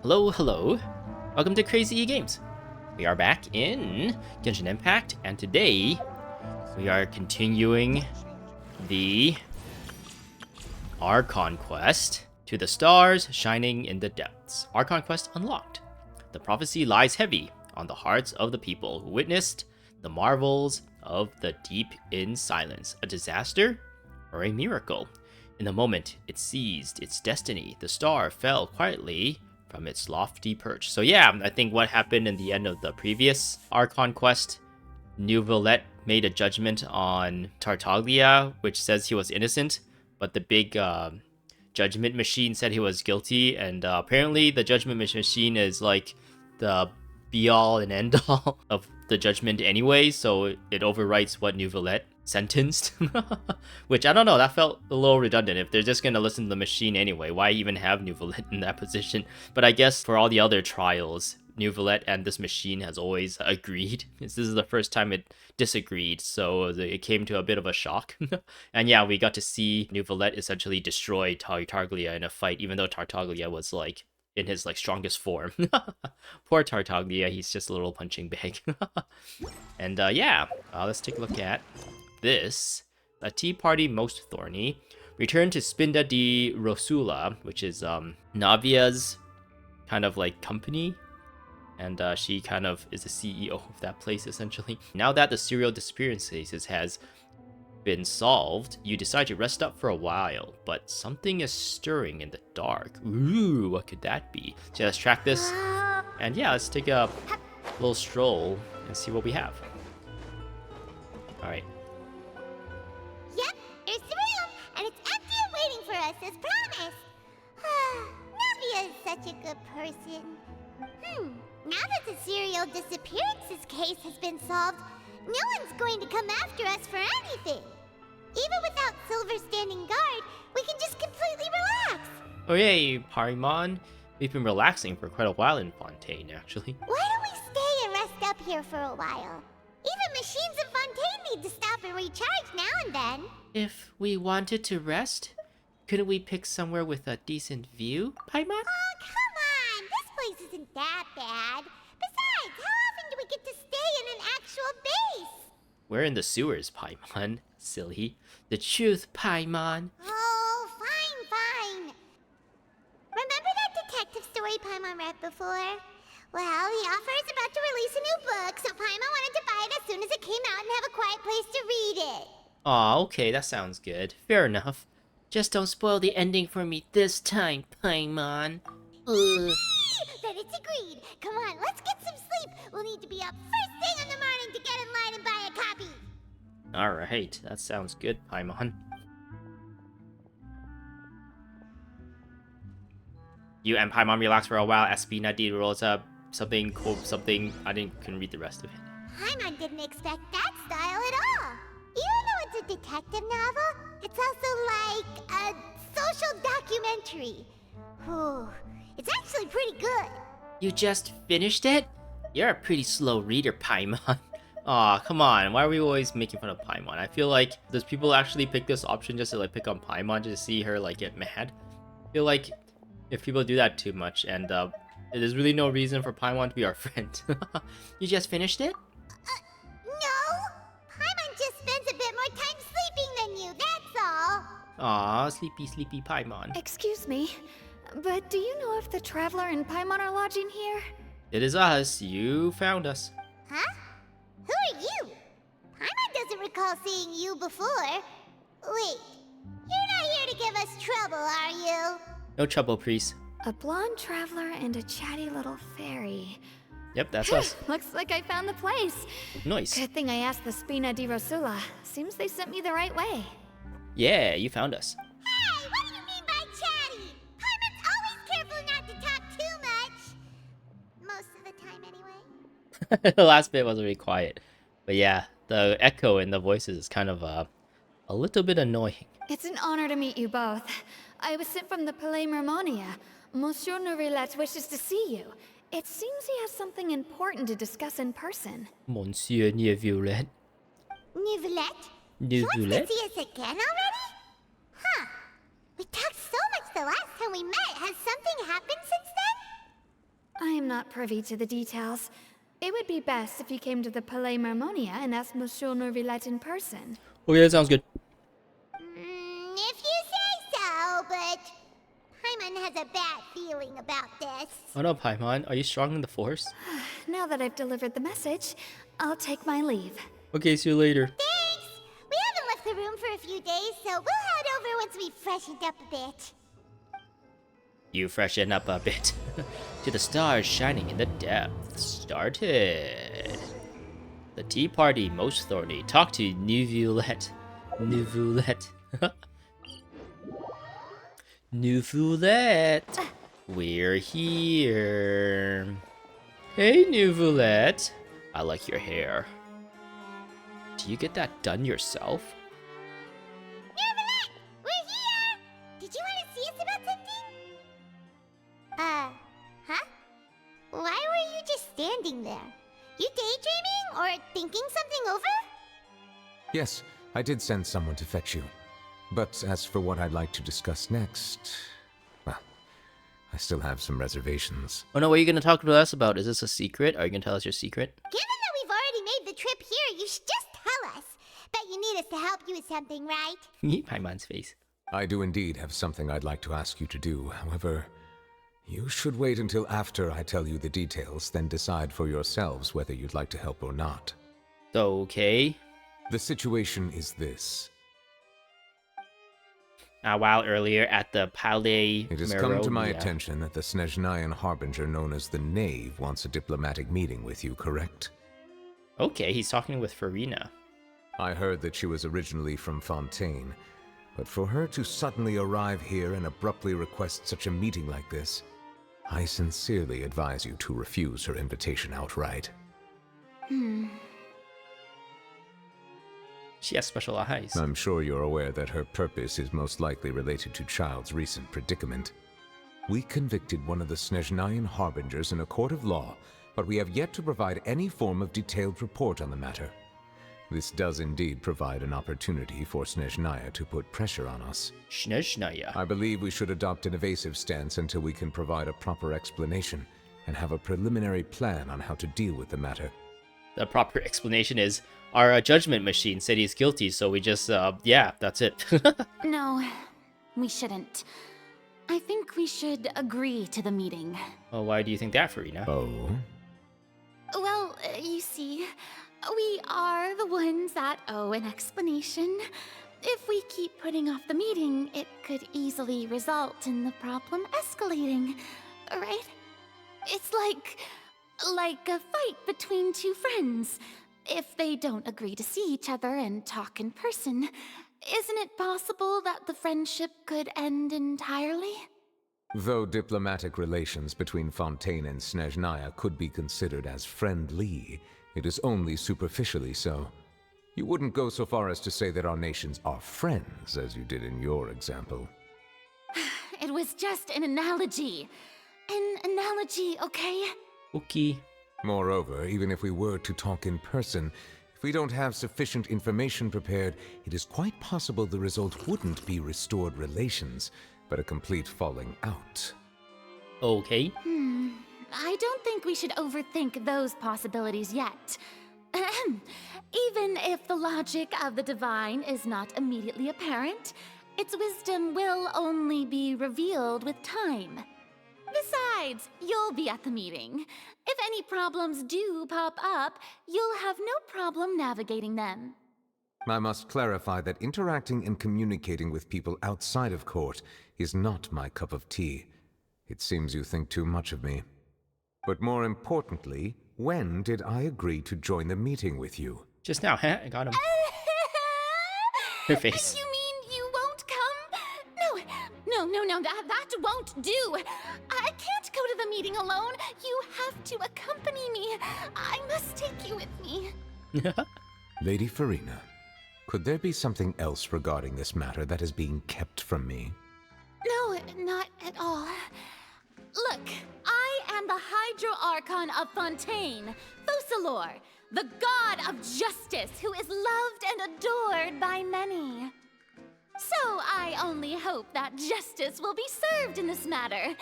Hello, hello. Welcome to Crazy E Games. We are back in Genshin Impact, and today we are continuing the Archon Quest to the stars shining in the depths. Archon Quest unlocked. The prophecy lies heavy on the hearts of the people who witnessed the marvels of the deep in silence. A disaster or a miracle? In the moment it seized its destiny, the star fell quietly from its lofty perch. So yeah, I think what happened in the end of the previous Archon Quest, Neuvellete made a judgment on Tartaglia, which says he was innocent, but the big judgment machine said he was guilty, and apparently the judgment machine is like the be-all and end-all of the judgment anyway, so it overwrites what Neuvellete sentenced. Which, I don't know, that felt a little redundant. If they're just gonna listen to the machine anyway, why even have Neuvellete in that position? But I guess for all the other trials, Neuvellete and this machine has always agreed. This is the first time it disagreed, so it came to a bit of a shock. And yeah, we got to see Neuvellete essentially destroy Tartaglia in a fight, even though Tartaglia was like in his like strongest form. Poor Tartaglia, he's just a little punching bag. And yeah, let's take a look at this. A tea party most thorny. Return to Spinda di Rosula, which is Navia's kind of like company. And she kind of is the CEO of that place, essentially. Now that the serial disappearances has been solved, you decide to rest up for a while, but something is stirring in the dark. Ooh, what could that be? So let's track this. And yeah, let's take a little stroll and see what we have. Alright. Yep, here's the room, and it's empty and waiting for us as promised. Navia is such a good person. Now that the serial disappearances case has been solved, no one's going to come after us for anything. Even without Silver standing guard, we can just completely relax. Oh yay, Paimon. We've been relaxing for quite a while in Fontaine, actually. Why don't we stay and rest up here for a while? Even machines in Fontaine need to stop and recharge now and then. If we wanted to rest, couldn't we pick somewhere with a decent view, Paimon? Oh, come on! This place isn't that bad. Besides, how often do we get to stay in an actual base? We're in the sewers, Paimon. Silly. The truth, Paimon. Oh, fine. Remember that detective story Paimon read before? Well, the author is about to release a new book, so Paimon wanted to buy it as soon as it came out and have a quiet place to read it. Aw, okay, that sounds good. Fair enough. Just don't spoil the ending for me this time, Paimon. Then it's agreed. Come on, let's get some sleep. We'll need to be up first thing in the morning to get in line and buy a copy. Alright, that sounds good, Paimon. You and Paimon relax for a while. Espina di Rosa, something cool, something. Couldn't read the rest of it. Paimon didn't expect that style at all. Even though it's a detective novel, it's also like a social documentary. Whew, it's actually pretty good. You just finished it? You're a pretty slow reader, Paimon. Aw, come on. Why are we always making fun of Paimon? I feel like, does people actually pick this option just to like pick on Paimon just to see her like get mad? I feel like if people do that too much, and there's really no reason for Paimon to be our friend. You just finished it? No. Paimon just spends a bit more time sleeping than you, that's all. Aw, sleepy Paimon. Excuse me, but do you know if the Traveler and Paimon are lodging here? It is us. You found us. Huh? Who are you? Paimon doesn't recall seeing you before. Wait, you're not here to give us trouble, are you? No trouble, priest. A blonde traveler and a chatty little fairy. Yep, that's us. Looks like I found the place. Nice. Good thing I asked the Spina di Rosula. Seems they sent me the right way. Yeah, you found us. Hey, what do you mean by chatty? Paimon's always careful not to talk too much. Most of the time, anyway. The last bit was really quiet. But yeah, the echo in the voices is kind of a little bit annoying. It's an honor to meet you both. I was sent from the Palais Mermonia. Monsieur Neuvellete wishes to see you. It seems he has something important to discuss in person. Monsieur Neuvellete. Neuvellete? He wants Neuvellete? to see us again already? Huh. We talked so much the last time we met. Has something happened since then? I'm not privy to the details. It would be best if you came to the Palais Mermonia and asked Monsieur Neuvellete in person. Okay, that sounds good. If you say so, but Paimon has a bad feeling about this. Oh no, Paimon, are you strong in the Force? Now that I've delivered the message, I'll take my leave. Okay, see you later. Thanks! We haven't left the room for a few days, so we'll head over once we've freshened up a bit. You freshen up a bit. To the stars shining in the depths. Started. The tea party most thorny. Talk to Neuvellete. Neuvellete. Neuvellete. We're here. Hey, Neuvellete. I like your hair. Do you get that done yourself? Neuvellete! We're here! Did you want to see us about something? Huh? Why were you just standing there? You daydreaming or thinking something over? Yes, I did send someone to fetch you. But as for what I'd like to discuss next, well, I still have some reservations. Oh no, what are you going to talk to us about? Is this a secret? Are you going to tell us your secret? Given that we've already made the trip here, you should just tell us. Bet you need us to help you with something, right? Paimon's face. I do indeed have something I'd like to ask you to do. However, you should wait until after I tell you the details, then decide for yourselves whether you'd like to help or not. Okay. The situation is this. A while earlier at the Palais It has come to my Meropide. attention that the Snezhnayan Harbinger known as the Knave wants a diplomatic meeting with you, correct? Okay, he's talking with Furina. I heard that she was originally from Fontaine, but for her to suddenly arrive here and abruptly request such a meeting like this, I sincerely advise you to refuse her invitation outright. She has special eyes. I'm sure you're aware that her purpose is most likely related to Childe's recent predicament. We convicted one of the Snezhnayan Harbingers in a court of law, but we have yet to provide any form of detailed report on the matter. This does indeed provide an opportunity for Snezhnaya to put pressure on us. Snezhnaya. I believe we should adopt an evasive stance until we can provide a proper explanation and have a preliminary plan on how to deal with the matter. The proper explanation is our judgment machine said he's guilty, so we just, yeah, that's it. No, we shouldn't. I think we should agree to the meeting. Well, why do you think that, Furina? Oh? Well, you see, we are the ones that owe an explanation. If we keep putting off the meeting, it could easily result in the problem escalating, right? It's like a fight between two friends. If they don't agree to see each other and talk in person, isn't it possible that the friendship could end entirely? Though diplomatic relations between Fontaine and Snezhnaya could be considered as friendly, it is only superficially so. You wouldn't go so far as to say that our nations are friends, as you did in your example. It was just an analogy. An analogy, okay? Okay. Moreover, even if we were to talk in person, if we don't have sufficient information prepared, it is quite possible the result wouldn't be restored relations, but a complete falling out. Okay. I don't think we should overthink those possibilities yet. Ahem. Even if the logic of the divine is not immediately apparent, its wisdom will only be revealed with time. Besides, you'll be at the meeting. If any problems do pop up, you'll have no problem navigating them. I must clarify that interacting and communicating with people outside of court is not my cup of tea. It seems you think too much of me. But more importantly, when did I agree to join the meeting with you? Just now, huh? I got him. Her face. You mean you won't come? No, that won't do. I can't go to the meeting alone. You have to accompany me. I must take you with me. Lady Furina, could there be something else regarding this matter that is being kept from me? No, not at all. Look, I am the Hydro Archon of Fontaine, Focalor, the god of justice who is loved and adored by many. So I only hope that justice will be served in this matter.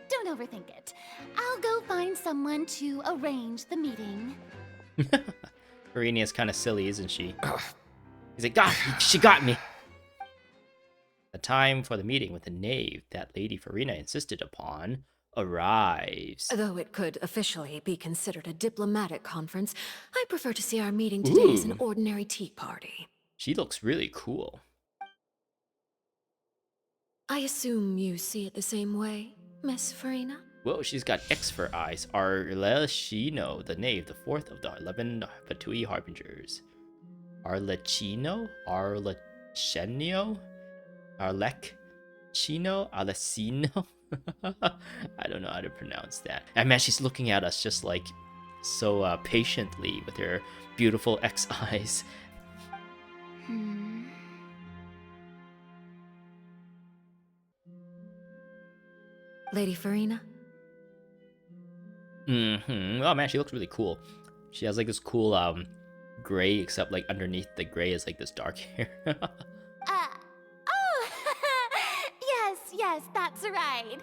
Don't overthink it. I'll go find find someone to arrange the meeting. Furina is kind of silly, isn't she? He's like, God, she got me. The time for the meeting with the knave that Lady Furina insisted upon arrives. Though it could officially be considered a diplomatic conference, I prefer to see our meeting today as an Ooh. ordinary tea party. She looks really cool. I assume you see it the same way, Miss Furina? Whoa, she's got X for eyes. Arlecchino, the knave, the fourth of the 11 Fatui Harbingers. Arlecchino? Arlecchino? Arlecchino? Arlecchino? I don't know how to pronounce that. And man, she's looking at us just like so patiently with her beautiful X eyes. Lady Furina? Oh man, she looks really cool. She has like this cool gray, except like underneath the gray is like this dark hair. Oh, yes, that's right.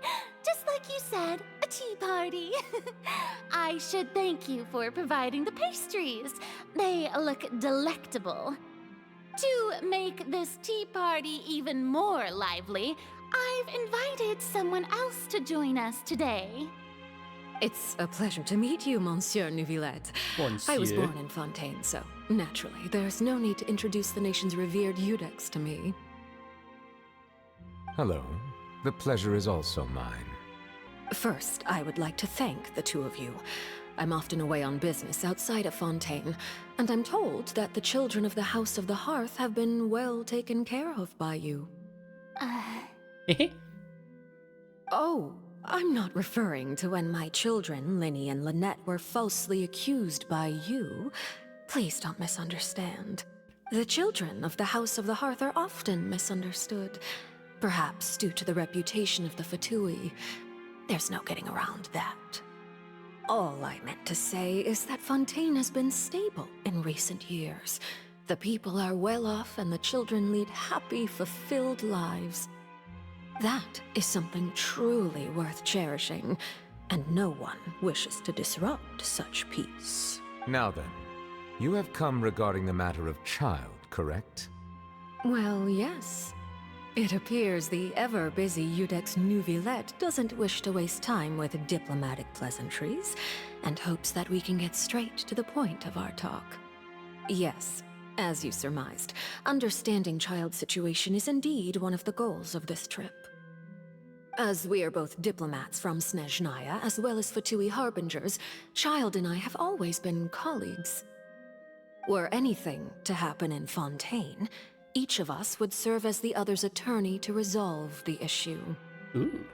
Just like you said, a tea party. I should thank you for providing the pastries. They look delectable. To make this tea party even more lively, I've invited someone else to join us today. It's a pleasure to meet you, Monsieur Neuvellete. I was born in Fontaine, so naturally, there's no need to introduce the nation's revered Iudex to me. Hello. The pleasure is also mine. First, I would like to thank the two of you. I'm often away on business outside of Fontaine, and I'm told that the children of the House of the Hearth have been well taken care of by you. Oh, I'm not referring to when my children, Linny and Lynette, were falsely accused by you. Please don't misunderstand. The children of the House of the Hearth are often misunderstood, perhaps due to the reputation of the Fatui. There's no getting around that. All I meant to say is that Fontaine has been stable in recent years. The people are well off and the children lead happy, fulfilled lives. That is something truly worth cherishing, and no one wishes to disrupt such peace. Now then, you have come regarding the matter of Childe, correct? Well, yes. It appears the ever-busy Iudex Neuvellete doesn't wish to waste time with diplomatic pleasantries, and hopes that we can get straight to the point of our talk. Yes, as you surmised, understanding Childe's situation is indeed one of the goals of this trip. As we are both diplomats from Snezhnaya, as well as Fatui Harbingers, Childe and I have always been colleagues. Were anything to happen in Fontaine, each of us would serve as the other's attorney to resolve the issue. Ooh.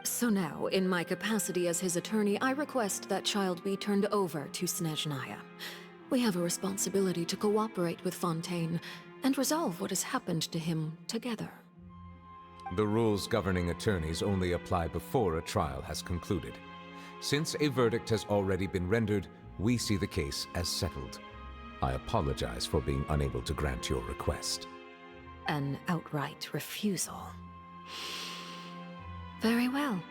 So now, in my capacity as his attorney, I request that Childe be turned over to Snezhnaya. We have a responsibility to cooperate with Fontaine and resolve what has happened to him together. The rules governing attorneys only apply before a trial has concluded. Since a verdict has already been rendered, we see the case as settled. I apologize for being unable to grant your request. An outright refusal. Very well.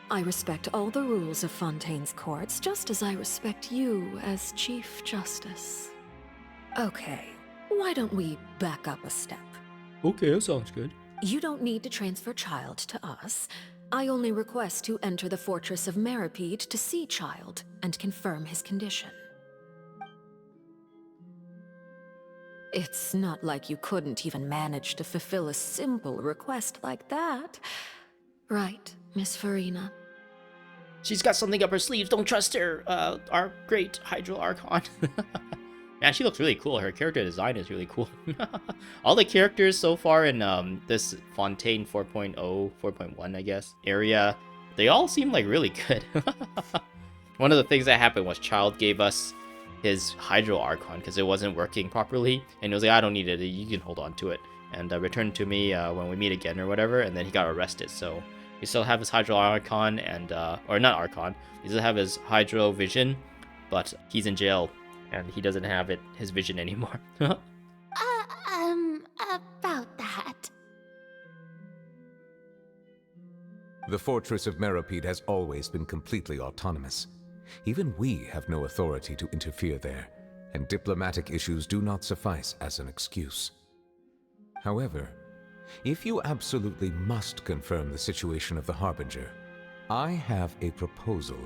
I respect all the rules of Fontaine's courts, just as I respect you as Chief Justice. Okay, why don't we back up a step? Okay, that sounds good. You don't need to transfer Childe to us. I only request to enter the Fortress of Meropide to see Childe and confirm his condition. It's not like you couldn't even manage to fulfill a simple request like that. Right, Miss Furina? She's got something up her sleeves. Don't trust her. Our great Hydro Archon. Man, she looks really cool. Her character design is really cool. All the characters so far in this Fontaine 4.0, 4.1, I guess, area, they all seem like really good. One of the things that happened was Childe gave us his Hydro Archon because it wasn't working properly, and he was like, I don't need it, you can hold on to it, and return to me when we meet again or whatever, and then he got arrested. So we still have his Hydro Archon, and or not Archon, he still have his Hydro Vision, but he's in jail and he doesn't have his vision anymore. About that. The Fortress of Meropide has always been completely autonomous. Even we have no authority to interfere there, and diplomatic issues do not suffice as an excuse. However, if you absolutely must confirm the situation of the Harbinger, I have a proposal.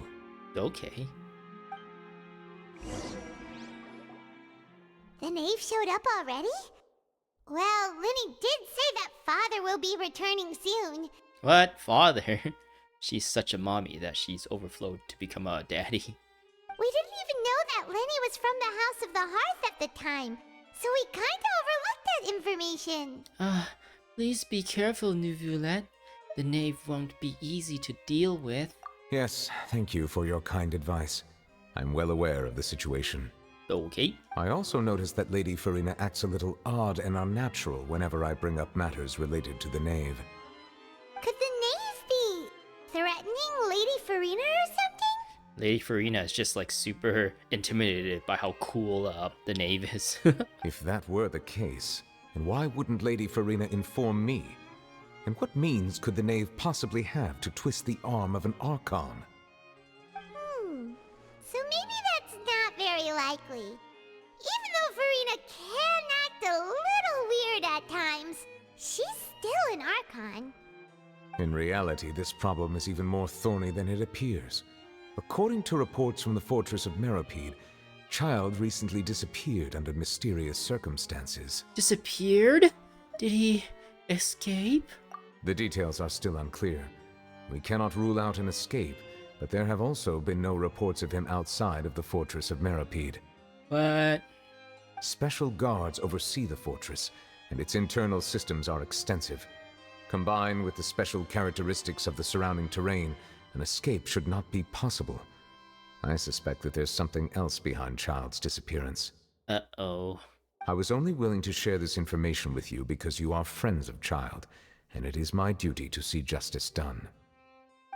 Okay. The knave showed up already? Well, Linny did say that father will be returning soon. What? Father? She's such a mommy that she's overflowed to become a daddy. We didn't even know that Lenny was from the House of the Hearth at the time, so we kinda overlooked that information. Please be careful, Neuvellete. The knave won't be easy to deal with. Yes, thank you for your kind advice. I'm well aware of the situation. Okay. I also noticed that Lady Furina acts a little odd and unnatural whenever I bring up matters related to the knave. Could the knave be threatening Lady Furina or something? Lady Furina is just like super intimidated by how cool the knave is. If that were the case, then why wouldn't Lady Furina inform me? And what means could the knave possibly have to twist the arm of an Archon? So maybe that's not very likely. Even though Furina can act a little weird at times, she's still an Archon. In reality, this problem is even more thorny than it appears. According to reports from the Fortress of Meropide, Childe recently disappeared under mysterious circumstances. Disappeared? Did he escape? The details are still unclear. We cannot rule out an escape, but there have also been no reports of him outside of the Fortress of Meropide. What? Special guards oversee the fortress, and its internal systems are extensive. Combined with the special characteristics of the surrounding terrain, an escape should not be possible. I suspect that there's something else behind Childe's disappearance. Uh-oh. I was only willing to share this information with you because you are friends of Childe, and it is my duty to see justice done.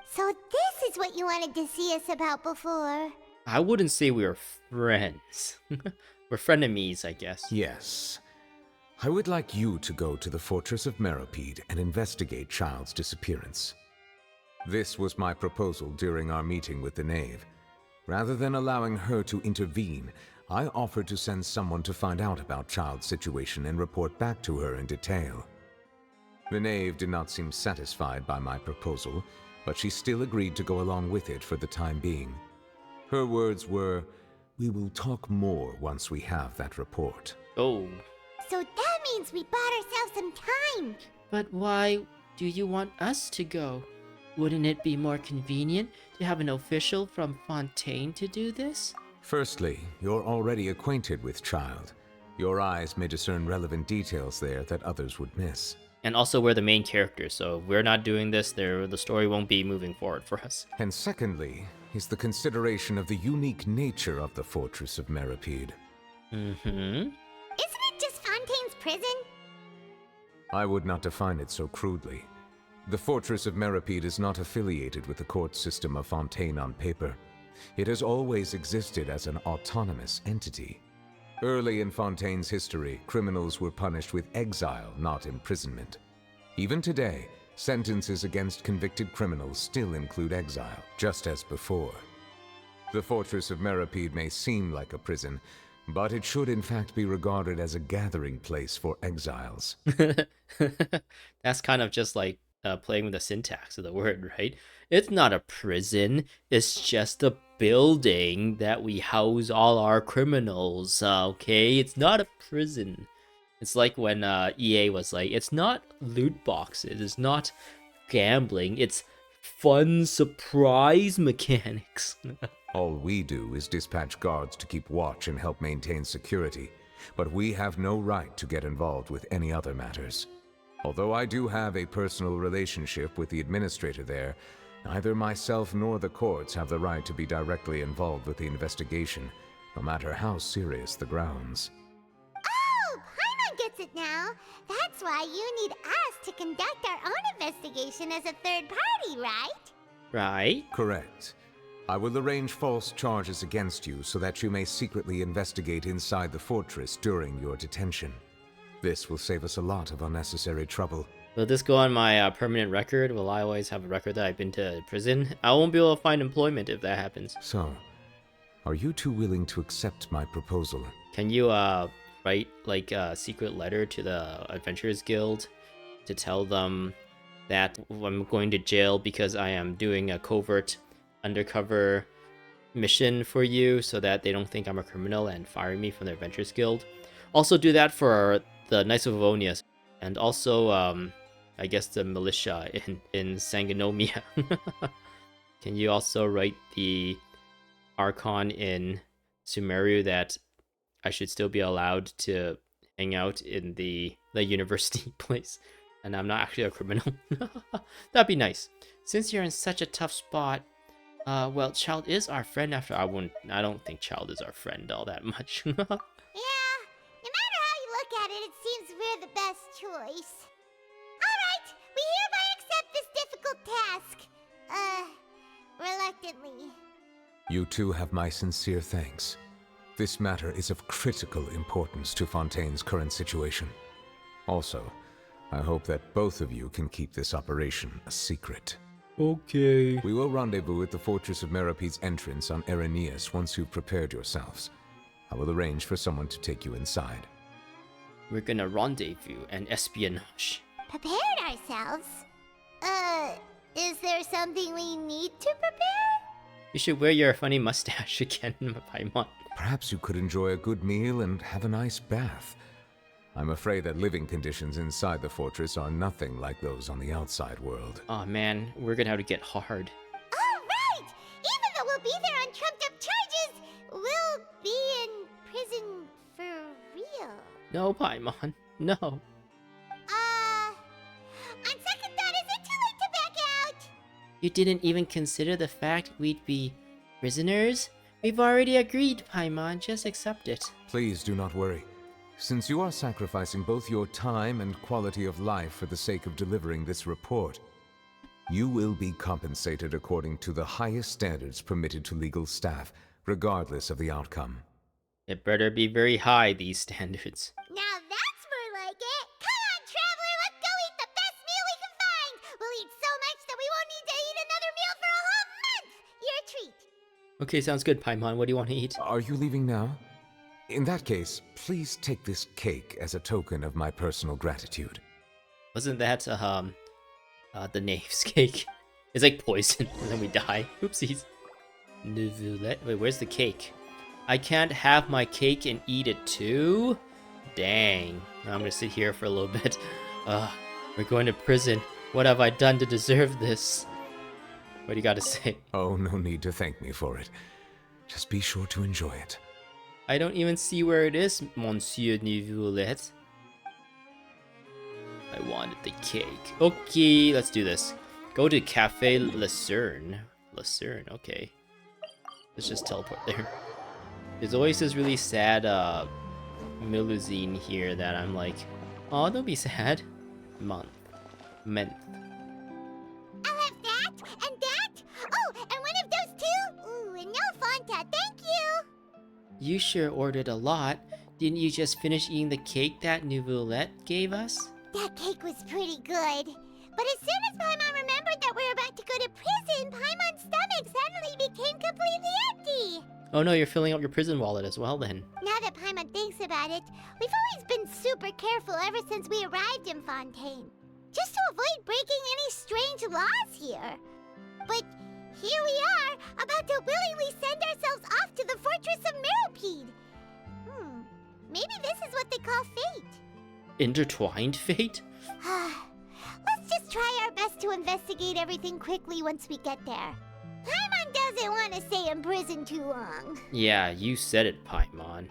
So this is what you wanted to see us about before. I wouldn't say we were friends. We're frenemies, I guess. Yes. I would like you to go to the Fortress of Meropide and investigate Childe's disappearance. This was my proposal during our meeting with the knave. Rather than allowing her to intervene, I offered to send someone to find out about Childe's situation and report back to her in detail. The knave did not seem satisfied by my proposal, but she still agreed to go along with it for the time being. Her words were, "We will talk more once we have that report." Oh. So that means we bought ourselves some time. But why do you want us to go? Wouldn't it be more convenient to have an official from Fontaine to do this? Firstly, you're already acquainted with Childe. Your eyes may discern relevant details there that others would miss. And also, we're the main character, so if we're not doing this, the story won't be moving forward for us. And secondly, is the consideration of the unique nature of the Fortress of Meropide. Isn't it just Fontaine's prison? I would not define it so crudely. The Fortress of Meropide is not affiliated with the court system of Fontaine on paper. It has always existed as an autonomous entity. Early in Fontaine's history, criminals were punished with exile, not imprisonment. Even today, sentences against convicted criminals still include exile, just as before. The Fortress of Meropide may seem like a prison, but it should in fact be regarded as a gathering place for exiles. That's kind of just like playing with the syntax of the word, right? It's not a prison, it's just a building that we house all our criminals, okay? It's not a prison. It's like when EA was like, it's not loot boxes, it's not gambling, it's fun surprise mechanics. All we do is dispatch guards to keep watch and help maintain security, but we have no right to get involved with any other matters. Although I do have a personal relationship with the administrator there, neither myself nor the courts have the right to be directly involved with the investigation, no matter how serious the grounds. Oh, Paimon gets it now. That's why you need us to conduct our own investigation as a third party, right? Right? Correct. I will arrange false charges against you so that you may secretly investigate inside the fortress during your detention. This will save us a lot of unnecessary trouble. Will this go on my permanent record? Will I always have a record that I've been to prison? I won't be able to find employment if that happens. So, are you two willing to accept my proposal? Can you write like a secret letter to the Adventurers Guild to tell them that I'm going to jail because I am doing a covert undercover mission for you so that they don't think I'm a criminal and fire me from the Adventurers Guild? Also do that for the Knights of Livonia and also I guess the militia in Sangonomia. Can you also write the Archon in Sumeru that I should still be allowed to hang out in the university place and I'm not actually a criminal? That'd be nice. Since you're in such a tough spot, well, Childe is our friend after I don't think Childe is our friend all that much. Yeah, no matter how you look at it, it seems we're the best choice. Alright, we hereby accept this difficult task. Reluctantly. You two have my sincere thanks. This matter is of critical importance to Fontaine's current situation. Also, I hope that both of you can keep this operation a secret. Okay. We will rendezvous at the Fortress of Meropide's entrance on Erinius once you've prepared yourselves. I will arrange for someone to take you inside. We're gonna rendezvous and espionage. Prepared ourselves? Is there something we need to prepare? You should wear your funny mustache again, Paimon. Perhaps you could enjoy a good meal and have a nice bath. I'm afraid that living conditions inside the fortress are nothing like those on the outside world. Oh man, we're gonna have to get hard. Alright! Even though we'll be there on trumped up charges, we'll be in prison for real. No, Paimon, no. On second thought, is it too late to back out? You didn't even consider the fact we'd be prisoners? We've already agreed, Paimon, just accept it. Please do not worry. Since you are sacrificing both your time and quality of life for the sake of delivering this report, you will be compensated according to the highest standards permitted to legal staff, regardless of the outcome. It better be very high, these standards. Now that's more like it. Come on, traveler, let's go eat the best meal we can find. We'll eat so much that we won't need to eat another meal for a whole month. Your treat. Okay, sounds good, Paimon. What do you want to eat? Are you leaving now? In that case, please take this cake as a token of my personal gratitude. Wasn't that, the knave's cake? It's like poison, and then we die. Oopsies. Neuvellete. Wait, where's the cake? I can't have my cake and eat it too? Dang. Now I'm gonna sit here for a little bit. We're going to prison. What have I done to deserve this? What do you gotta say? Oh, no need to thank me for it. Just be sure to enjoy it. I don't even see where it is, Monsieur Neuvellete. I wanted the cake. Okay, let's do this. Go to Cafe Lucerne. Lucerne, okay. Let's just teleport there. There's always this really sad Melusine here that I'm like, oh, don't be sad. Menth. I'll have that and that. Oh, and one of those two. Ooh, and no Fanta, thank you. You sure ordered a lot. Didn't you just finish eating the cake that Neuvellete gave us? That cake was pretty good. But as soon as Paimon remembered that we're about to go to prison, Paimon's stomach suddenly became completely empty. Oh no, you're filling up your prison wallet as well then. Now that Paimon thinks about it, we've always been super careful ever since we arrived in Fontaine. Just to avoid breaking any strange laws here. But here we are, about to willingly send ourselves off to the Fortress of Meropide. Maybe this is what they call fate. Intertwined fate? Let's just try our best to investigate everything quickly once we get there. Paimon doesn't want to stay in prison too long. Yeah, you said it, Paimon.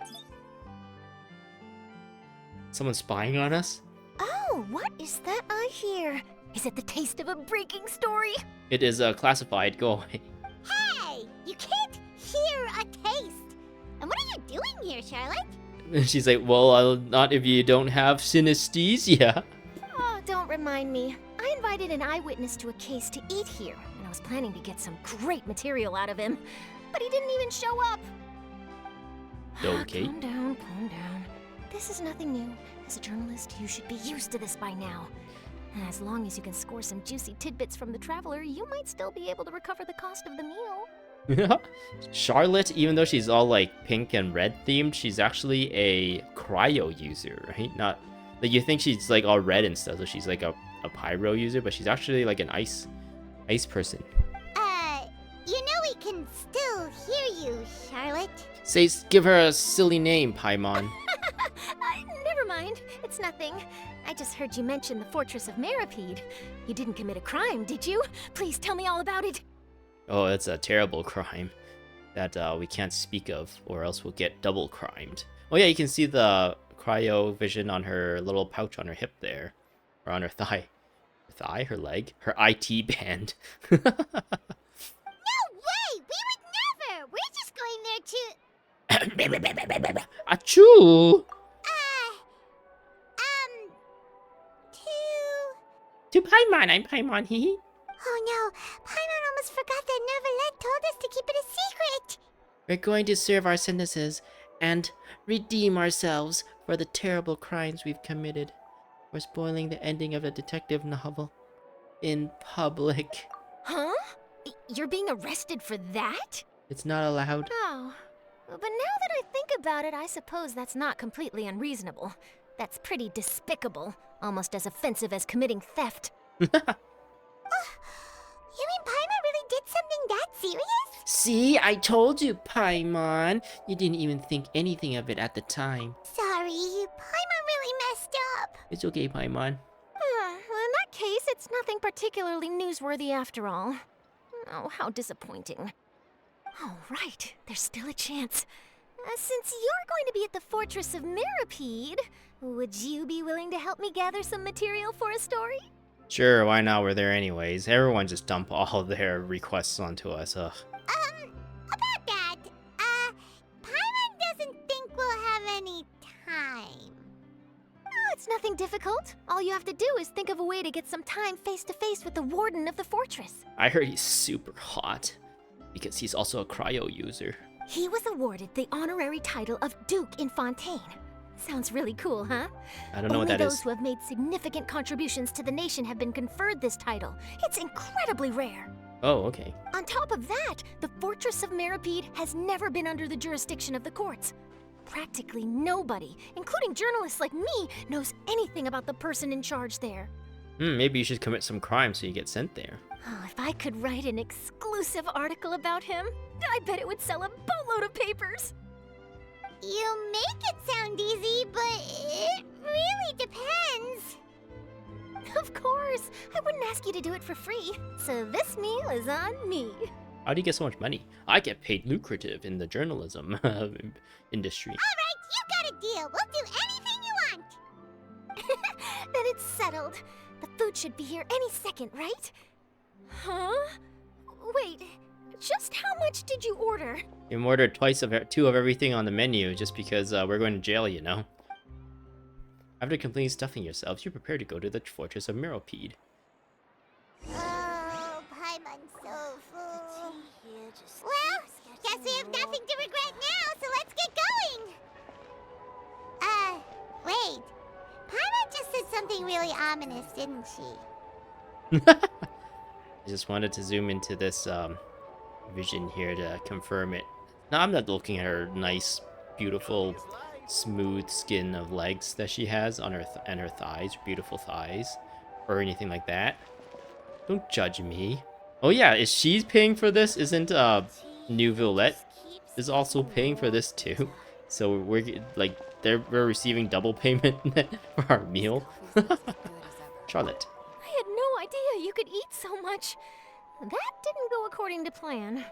Someone spying on us? Oh, what is that I hear? Is it the taste of a breaking story? It is classified. Go away. Hey, you can't hear a taste. And what are you doing here, Charlotte? She's like, well, not if you don't have synesthesia. Oh, don't remind me. I invited an eyewitness to a case to eat here, and I was planning to get some great material out of him. But he didn't even show up. Okay. Calm down, calm down. This is nothing new. As a journalist, you should be used to this by now. As long as you can score some juicy tidbits from the traveler, you might still be able to recover the cost of the meal. Charlotte, even though she's all like pink and red themed, she's actually a cryo user, right? Not like you think she's like all red and stuff, so she's like a pyro user, but she's actually like an ice person. You know we can still hear you, Charlotte. Give her a silly name, Paimon. Never mind. It's nothing. I just heard you mention the Fortress of Meropide. You didn't commit a crime, did you? Please tell me all about it. Oh, it's a terrible crime that we can't speak of, or else we'll get double crimed. Oh yeah, you can see the cryo vision on her little pouch on her hip there, or on her thigh. Her leg? Her IT band. No way! We would never! We're just going there to... Achoo! To Paimon, I'm Paimon, hee. Oh no, Paimon almost forgot that Neuvellete told us to keep it a secret. We're going to serve our sentences and redeem ourselves for the terrible crimes we've committed. We're spoiling the ending of a detective novel in public. Huh? You're being arrested for that? It's not allowed. Oh. But now that I think about it, I suppose that's not completely unreasonable. That's pretty despicable. Almost as offensive as committing theft. You mean Paimon really did something that serious? See, I told you, Paimon. You didn't even think anything of it at the time. Sorry, Paimon really messed up. It's okay, Paimon. Well, in that case, it's nothing particularly newsworthy after all. Oh, how disappointing. All right, there's still a chance. Since you're going to be at the Fortress of Meropide, would you be willing to help me gather some material for a story? Sure, why not? We're there anyways. Everyone just dump all their requests onto us. Ugh. About that, Paimon doesn't think we'll have any time. Oh, it's nothing difficult. All you have to do is think of a way to get some time face-to-face with the warden of the fortress. I heard he's super hot, because he's also a cryo user. He was awarded the honorary title of Duke in Fontaine. Sounds really cool, huh? I don't know what that is. Only those who have made significant contributions to the nation have been conferred this title. It's incredibly rare. Oh, okay. On top of that, the Fortress of Meropide has never been under the jurisdiction of the courts. Practically nobody, including journalists like me, knows anything about the person in charge there. Maybe you should commit some crime so you get sent there. Oh, if I could write an exclusive article about him, I bet it would sell a boatload of papers. You make it sound easy, but it really depends. Of course, I wouldn't ask you to do it for free, so this meal is on me. How do you get so much money? I get paid lucrative in the journalism industry. All right, you got a deal. We'll do anything you want. Then it's settled. The food should be here any second, right? Huh? Wait, just how much did you order? You ordered two of everything on the menu just because we're going to jail, you know. After completely stuffing yourselves, you're prepared to go to the Fortress of Meropide. Oh, Paimon's so full. Well, guess we have nothing to regret now, so let's get going. Wait. Paimon just said something really ominous, didn't she? I just wanted to zoom into this vision here to confirm it. Now I'm not looking at her nice, beautiful, smooth skin of legs that she has on her and her thighs, beautiful thighs, or anything like that. Don't judge me. Oh yeah, is she paying for this? Isn't Neuvellete is also paying for this too? So we're receiving double payment for our meal. Charlotte. I had no idea you could eat so much. That didn't go according to plan.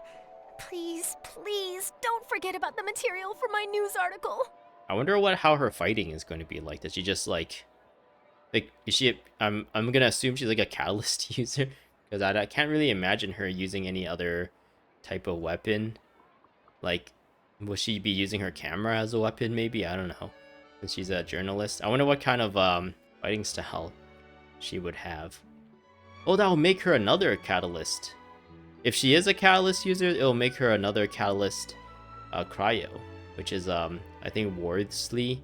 Please, please, don't forget about the material for my news article. I wonder how her fighting is going to be like. Does she just like is she? I'm gonna assume she's like a catalyst user because I can't really imagine her using any other type of weapon. Like, will she be using her camera as a weapon? Maybe, I don't know. Since she's a journalist, I wonder what kind of fighting style she would have. Oh, that will make her another catalyst. If she is a catalyst user, it will make her another catalyst cryo, which is I think Wardsley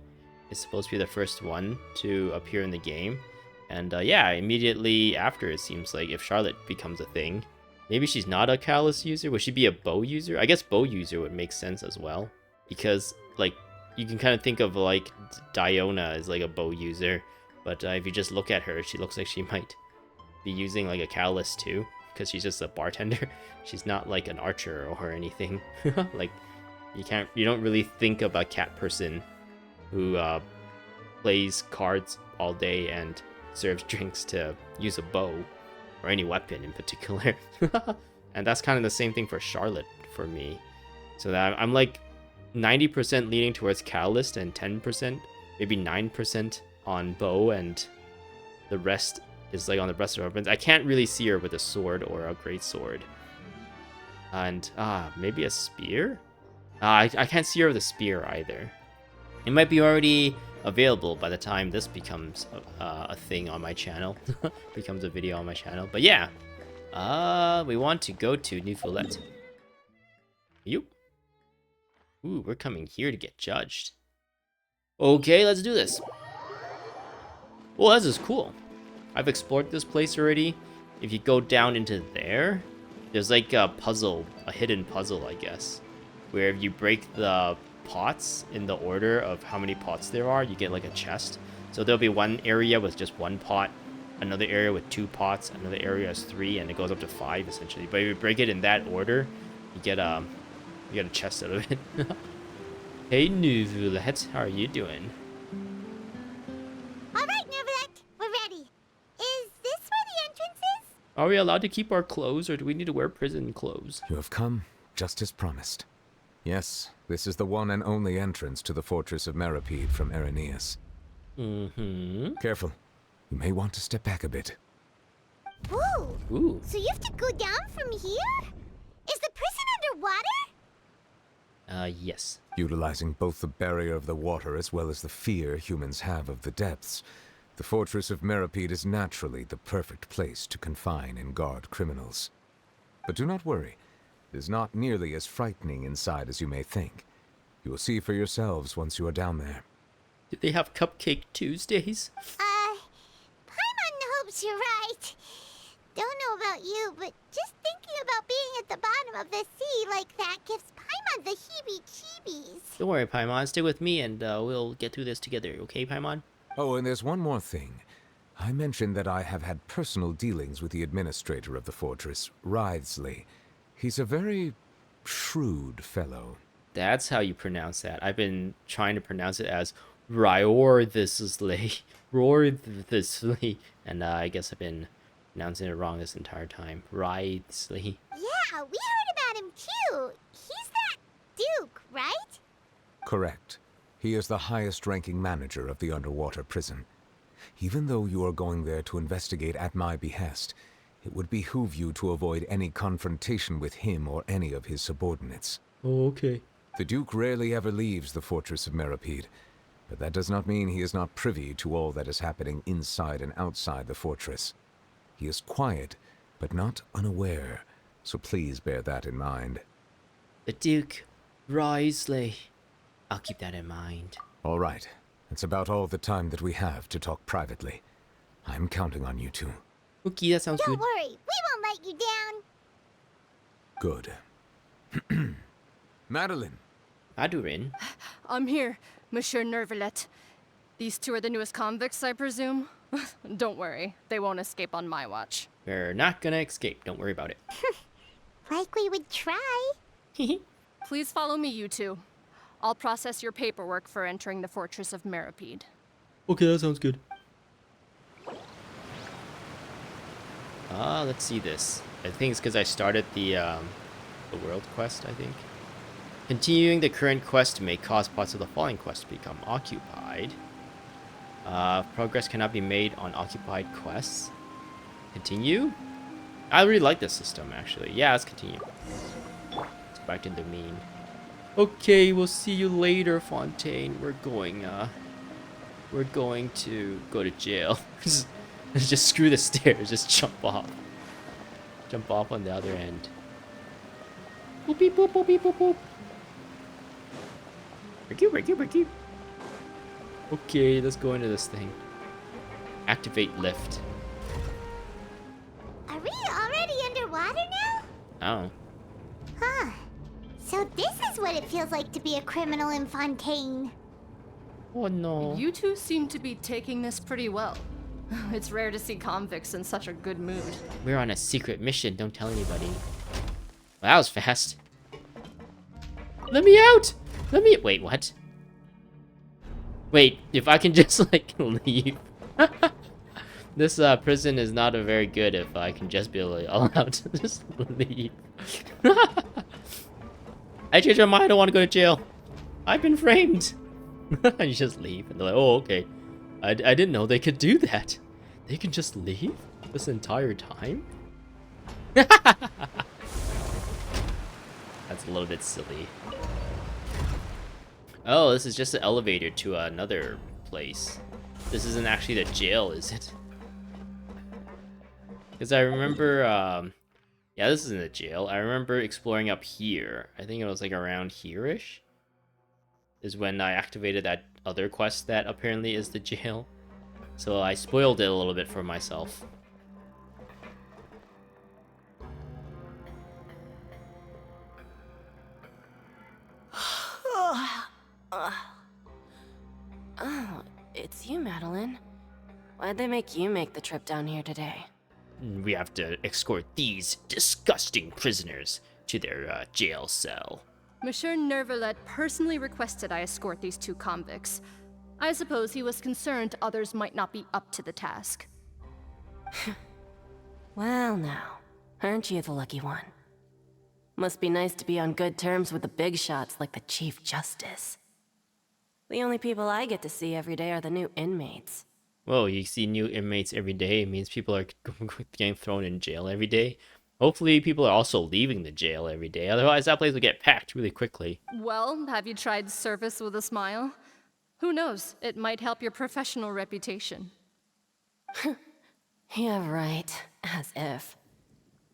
is supposed to be the first one to appear in the game. And yeah, immediately after, it seems like if Charlotte becomes a thing, maybe she's not a Catalyst user. Would she be a bow user? I guess bow user would make sense as well. Because, like, you can kind of think of, like, Diona as, like, a bow user. But if you just look at her, she looks like she might be using, like, a Catalyst too. Because she's just a bartender. She's not, like, an archer or anything. Like, you don't really think of a cat person who plays cards all day and serves drinks to use a bow. Or any weapon in particular. And that's kind of the same thing for Charlotte for me. So that I'm like 90% leaning towards Catalyst and 10%, maybe 9% on bow, and the rest is like on the rest of her weapons. I can't really see her with a sword or a great sword. And maybe a spear? I can't see her with a spear either. It might be already available by the time this becomes a thing on my channel. Becomes a video on my channel. But yeah, we want to go to Neuvellete. Yup. Ooh, we're coming here to get judged. Okay, let's do this. Well, this is cool. I've explored this place already. If you go down into there, there's like a puzzle, a hidden puzzle, I guess, where if you break the pots in the order of how many pots there are, you get like a chest. So there'll be one area with just one pot, another area with 2 pots, another area has 3, and it goes up to 5 essentially. But if you break it in that order, you get a chest out of it. Hey Neuvellete, how are you doing? Alright, Neuvellete, we're ready. Is this where the entrance is? Are we allowed to keep our clothes, or do we need to wear prison clothes? You have come just as promised. Yes, this is the one and only entrance to the Fortress of Meropide from Irenaeus. Mm-hmm. Careful. You may want to step back a bit. Whoa! Ooh. So you have to go down from here? Is the prison underwater? Yes. Utilizing both the barrier of the water as well as the fear humans have of the depths, the Fortress of Meropide is naturally the perfect place to confine and guard criminals. But do not worry. It is not nearly as frightening inside as you may think. You will see for yourselves once you are down there. Do they have Cupcake Tuesdays? Paimon hopes you're right. Don't know about you, but just thinking about being at the bottom of the sea like that gives Paimon the heebie-jeebies. Don't worry, Paimon. Stay with me and we'll get through this together. Okay, Paimon? Oh, and there's one more thing. I mentioned that I have had personal dealings with the administrator of the fortress, Wriothesley. He's a very shrewd fellow. That's how you pronounce that. I've been trying to pronounce it as Wriothesley. Wriothesley. And I guess I've been pronouncing it wrong this entire time. Wriothesley. Yeah, we heard about him too. He's that Duke, right? Correct. He is the highest-ranking manager of the underwater prison. Even though you are going there to investigate at my behest, it would behoove you to avoid any confrontation with him or any of his subordinates. Oh, okay. The Duke rarely ever leaves the Fortress of Meropide, but that does not mean he is not privy to all that is happening inside and outside the fortress. He is quiet, but not unaware, so please bear that in mind. The Duke, Wriothesley. I'll keep that in mind. All right. That's about all the time that we have to talk privately. I'm counting on you two. Okay, that sounds Don't good. worry, we won't let you down. Good. Madeline. Madurin. I'm here, Monsieur Neuvellete. These two are the newest convicts, I presume? Don't worry, they won't escape on my watch. We're not gonna escape. Don't worry about it. Like we would try. Please follow me, you two. I'll process your paperwork for entering the Fortress of Meropide. Okay, that sounds good. Let's see this. I think it's because I started the world quest, I think. Continuing the current quest may cause parts of the following quest to become occupied. Progress cannot be made on occupied quests. Continue? I really like this system, actually. Yeah, let's continue. Let's back to the mean. Okay, we'll see you later, Fontaine. We're going to go to jail. Just screw the stairs. Just jump off. Jump off on the other end. Boop, beep, boop, boop, beep, boop, boop. Ricky. Okay, let's go into this thing. Activate lift. Are we already underwater now? Oh. Huh. So this is what it feels like to be a criminal in Fontaine. Oh no. You two seem to be taking this pretty well. It's rare to see convicts in such a good mood. We're on a secret mission. Don't tell anybody. Well, that was fast. Let me out! Let me... Wait, what? Wait, if I can just, like, leave. This prison is not a very good if I can just be allowed to just leave. I changed my mind. I don't want to go to jail. I've been framed. You just leave. And they're like, oh, okay. I didn't know they could do that. They can just leave this entire time? That's a little bit silly. Oh, this is just an elevator to another place. This isn't actually the jail, is it? Because I remember, yeah, this isn't the jail. I remember exploring up here. I think it was like around here-ish. Is when I activated that other quest that apparently is the jail. So I spoiled it a little bit for myself. Oh, it's you, Madeline. Why'd they make you make the trip down here today? We have to escort these disgusting prisoners to their jail cell. Monsieur Neuvellete personally requested I escort these two convicts. I suppose he was concerned others might not be up to the task. Well now, aren't you the lucky one? Must be nice to be on good terms with the big shots like the Chief Justice. The only people I get to see every day are the new inmates. Whoa, you see new inmates every day. It means people are getting thrown in jail every day. Hopefully people are also leaving the jail every day. Otherwise that place will get packed really quickly. Well, have you tried service with a smile? Who knows? It might help your professional reputation. Yeah, right. As if.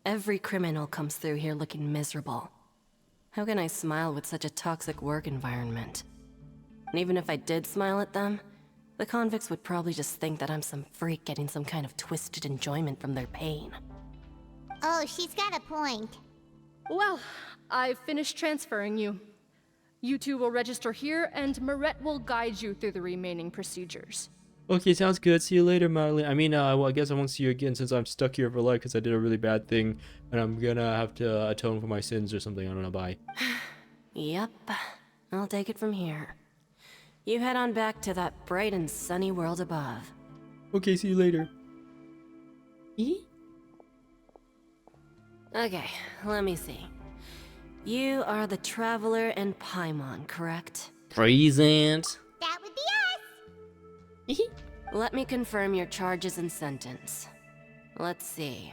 Every criminal comes through here looking miserable. How can I smile with such a toxic work environment? And even if I did smile at them, the convicts would probably just think that I'm some freak getting some kind of twisted enjoyment from their pain. Oh, she's got a point. Well, I've finished transferring you. You two will register here, and Maret will guide you through the remaining procedures. Okay, sounds good. See you later, Madeline. I mean, well, I guess I won't see you again since I'm stuck here for life because I did a really bad thing, and I'm gonna have to atone for my sins or something. I don't know. Bye. Yep. I'll take it from here. You head on back to that bright and sunny world above. Okay, see you later. Okay, let me see. You are the Traveler and Paimon, correct? Present. That would be us. Let me confirm your charges and sentence. Let's see.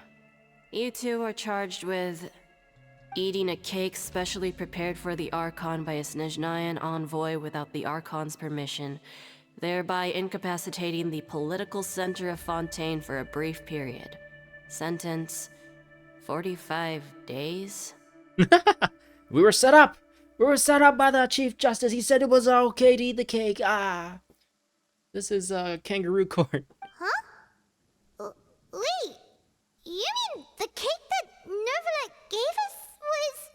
You two are charged with eating a cake specially prepared for the Archon by a Snezhnayan envoy without the Archon's permission, thereby incapacitating the political center of Fontaine for a brief period. Sentence: 45 days? We were set up. We were set up by the Chief Justice. He said it was okay to eat the cake. Ah. This is kangaroo court. Huh? Wait, you mean the cake that Neuvellete gave us was...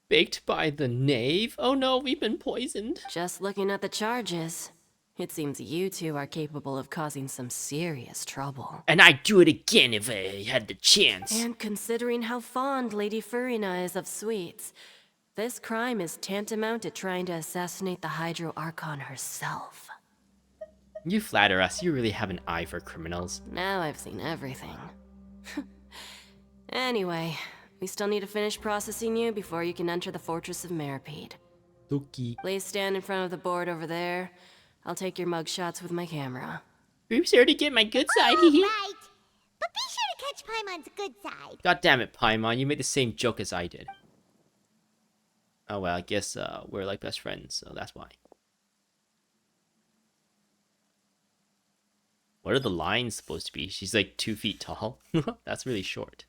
Baked by the knave? Oh no, we've been poisoned. Just looking at the charges, it seems you two are capable of causing some serious trouble. And I'd do it again if I had the chance. And considering how fond Lady Furina is of sweets, this crime is tantamount to trying to assassinate the Hydro Archon herself. You flatter us. You really have an eye for criminals. Now I've seen everything. Anyway, we still need to finish processing you before you can enter the Fortress of Meropide. Doki. Please stand in front of the board over there. I'll take your mugshots with my camera. Be sure to get my good side. Right. But be sure to catch Paimon's good side. God damn it, Paimon. You made the same joke as I did. Oh well, I guess we're like best friends, so that's why. What are the lines supposed to be? She's like 2 feet tall. That's really short.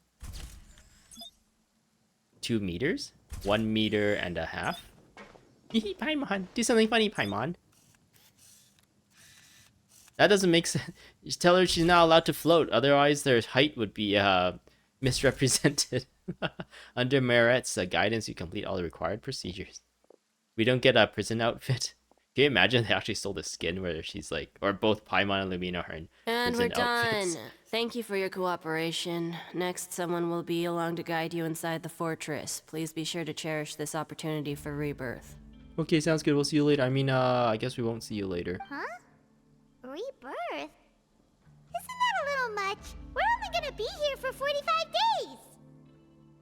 2 meters? 1.5 meters. Paimon, do something funny, Paimon. That doesn't make sense. Just tell her she's not allowed to float, otherwise their height would be misrepresented. Under Marette's guidance, you complete all the required procedures. We don't get a prison outfit. Can you imagine they actually stole the skin where she's like, or both Paimon and Lumina are in And prison we're done. outfits. Thank you for your cooperation. Next, someone will be along to guide you inside the fortress. Please be sure to cherish this opportunity for rebirth. Okay, sounds good. We'll see you later. I mean, I guess we won't see you later. Huh? Rebirth? Isn't that a little much? We're only gonna be here for 45 days!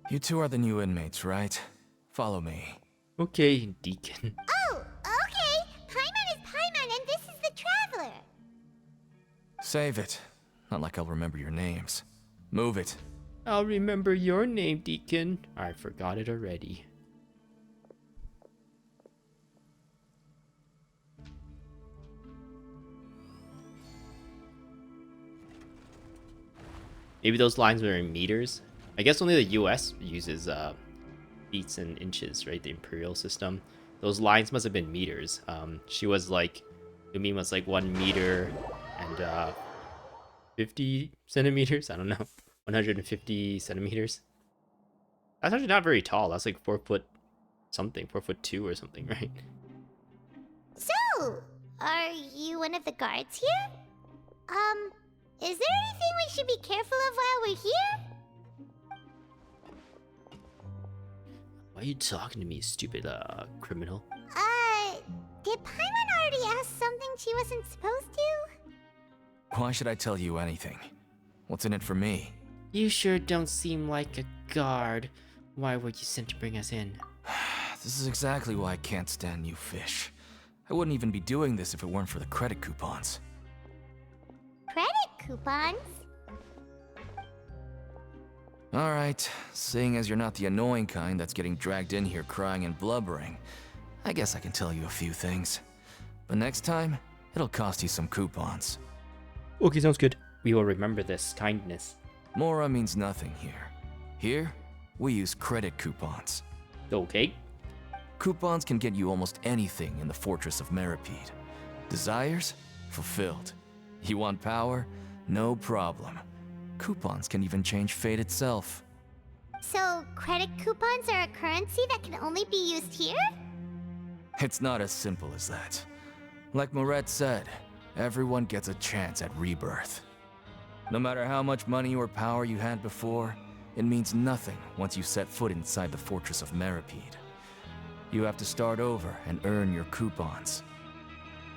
You two are the new inmates, right? Follow me. Okay, Deacon. Oh, okay! Paimon is Paimon and this is the Traveler! Save it. Not like I'll remember your names. Move it. I'll remember your name, Deacon. I forgot it already. Maybe those lines were in meters. I guess only the US uses feet and inches, right? The imperial system. Those lines must have been meters. She was like, Lumin was like 1 meter and 50 centimeters. I don't know, 150 centimeters. That's actually not very tall. That's like 4 foot something, 4'2" or something, right? So, are you one of the guards here? Is there anything we should be careful of while we're here? Why are you talking to me, stupid criminal? Did Paimon already ask something she wasn't supposed to? Why should I tell you anything? What's in it for me? You sure don't seem like a guard. Why were you sent to bring us in? This is exactly why I can't stand you fish. I wouldn't even be doing this if it weren't for the credit coupons. Credit coupons? Alright, seeing as you're not the annoying kind that's getting dragged in here crying and blubbering, I guess I can tell you a few things. But next time, it'll cost you some coupons. Okay, sounds good. We will remember this kindness. Mora means nothing here. Here, we use credit coupons. Okay. Coupons can get you almost anything in the Fortress of Meropide. Desires? Fulfilled. You want power? No problem. Coupons can even change fate itself. So, credit coupons are a currency that can only be used here? It's not as simple as that. Like Marette said, everyone gets a chance at rebirth. No matter how much money or power you had before, it means nothing once you set foot inside the Fortress of Meropide. You have to start over and earn your coupons.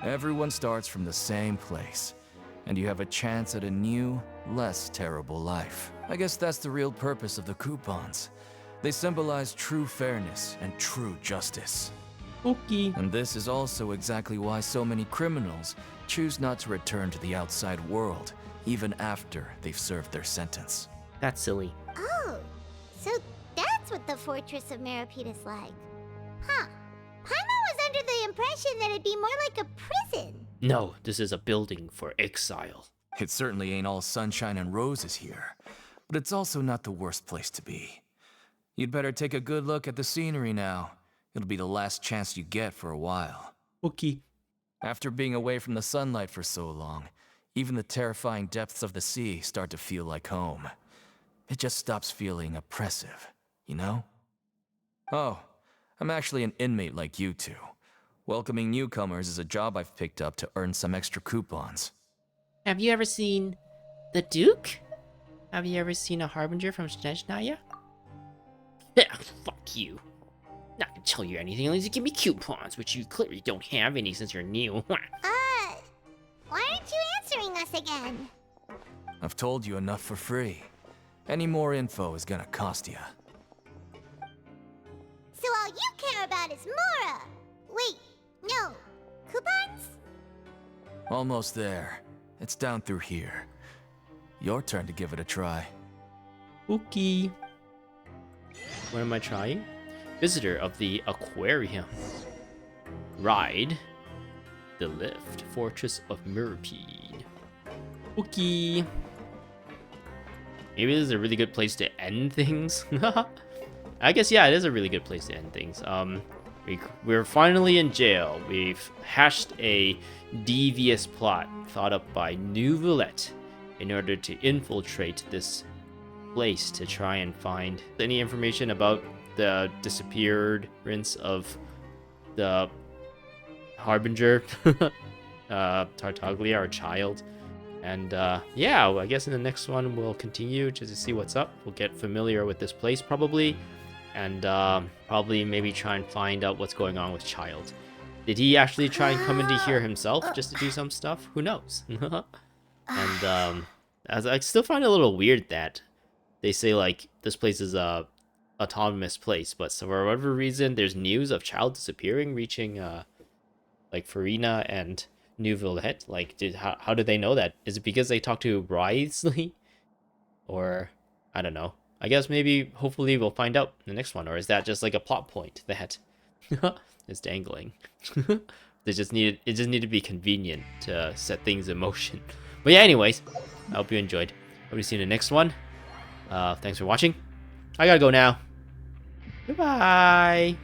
Everyone starts from the same place, and you have a chance at a new, less terrible life. I guess that's the real purpose of the coupons. They symbolize true fairness and true justice. Okay. And this is also exactly why so many criminals choose not to return to the outside world, even after they've served their sentence. That's silly. Oh, so that's what the Fortress of Meropide is like. Huh. Paimon was under the impression that it'd be more like a prison. No, this is a building for exile. It certainly ain't all sunshine and roses here, but it's also not the worst place to be. You'd better take a good look at the scenery now. It'll be the last chance you get for a while. Okay. After being away from the sunlight for so long, even the terrifying depths of the sea start to feel like home. It just stops feeling oppressive, you know? Oh, I'm actually an inmate like you two. Welcoming newcomers is a job I've picked up to earn some extra coupons. Have you ever seen the Duke? Have you ever seen a Harbinger from Snezhnaya? Fuck you. Not gonna tell you anything unless you give me coupons, which you clearly don't have any since you're new. Why aren't you answering us again? I've told you enough for free. Any more info is gonna cost you. So all you care about is Mora! Wait, no. Coupons? Almost there. It's down through here. Your turn to give it a try. Okay. What am I trying? Visitor of the Aquarium. Ride the lift. Fortress of Meropide. Okay. Maybe this is a really good place to end things. I guess, yeah, it is a really good place to end things. We're finally in jail. We've hashed a devious plot thought up by Neuvellete in order to infiltrate this place to try and find any information about the disappearance of the Harbinger, Tartaglia, our child. And yeah, I guess in the next one we'll continue just to see what's up. We'll get familiar with this place probably, and probably maybe try and find out what's going on with Child. Did he actually try and come into here himself just to do some stuff? Who knows? And as I still find it a little weird that they say like this place is a autonomous place, but for whatever reason there's news of Child disappearing, reaching like Furina and Neuvellete. Like, how did they know that? Is it because they talked to Wriothesley? Or I don't know. I guess maybe hopefully we'll find out in the next one, or is that just like a plot point that is dangling? It just needed to be convenient to set things in motion. But yeah, anyways, I hope you enjoyed. Hope to see you in the next one. Thanks for watching. I gotta go now. Goodbye.